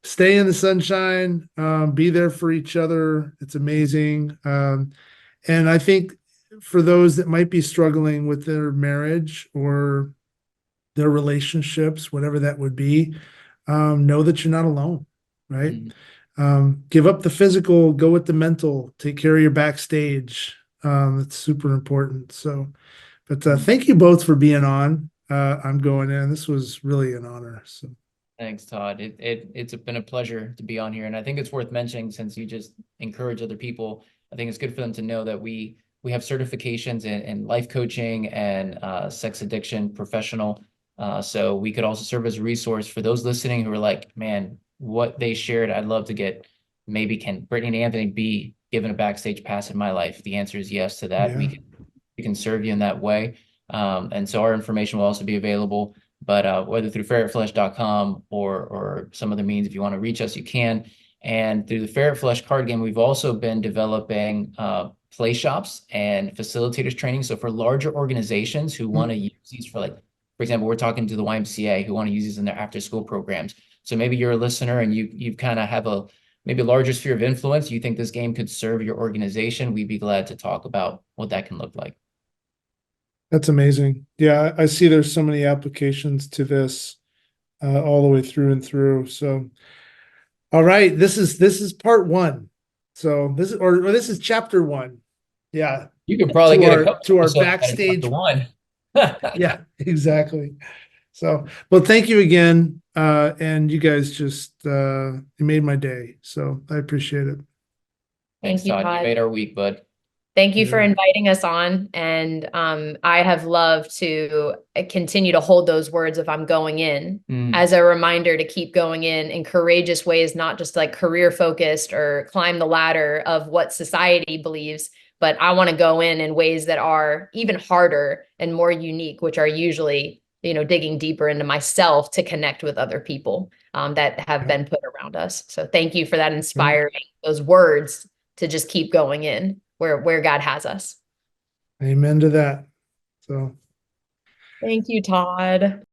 Stay in the sunshine, be there for each other. It's amazing. And I think for those that might be struggling with their marriage or their relationships, whatever that would be, know that you're not alone, right? Give up the physical, go with the mental, take care of your backstage. It's super important. So, but thank you both for being on. I'm going in. This was really an honor. So. Thanks, Todd. It's been a pleasure to be on here. And I think it's worth mentioning, since you just encourage other people, I think it's good for them to know that we have certifications in life coaching and sex addiction professional. So we could also serve as a resource for those listening who are like, man, what they shared, I'd love to get. Maybe can Brittany and Anthony be given a backstage pass in my life? The answer is yes to that. Yeah. We can serve you in that way. And so our information will also be available. But whether through ferretflush.com or some other means, if you want to reach us, you can. And through the Ferret Flush card game, we've also been developing play shops and facilitators training. So for larger organizations who want to use these for example, we're talking to the YMCA who want to use these in their after school programs. So maybe you're a listener and you kind of have maybe a larger sphere of influence. You think this game could serve your organization. We'd be glad to talk about what that can look like. That's amazing. Yeah, I see there's so many applications to this all the way through and through. So, all right, this is part 1. So this is chapter 1. Yeah. You could probably get a couple to our episodes backstage chapter 1. Yeah, exactly. So, well, thank you again. And you guys just you made my day. So I appreciate it. Thanks, Thank you, Todd. You Todd. made our week, bud. Thank you for inviting us on. And I have loved to continue to hold those words if I'm going in as a reminder to keep going in courageous ways, not just like career focused or climb the ladder of what society believes, but I want to go in ways that are even harder and more unique, which are usually digging deeper into myself to connect with other people that have been put around us. So thank you for that inspiring those words to just keep going in where God has us. Amen to that. So Thank you, Todd.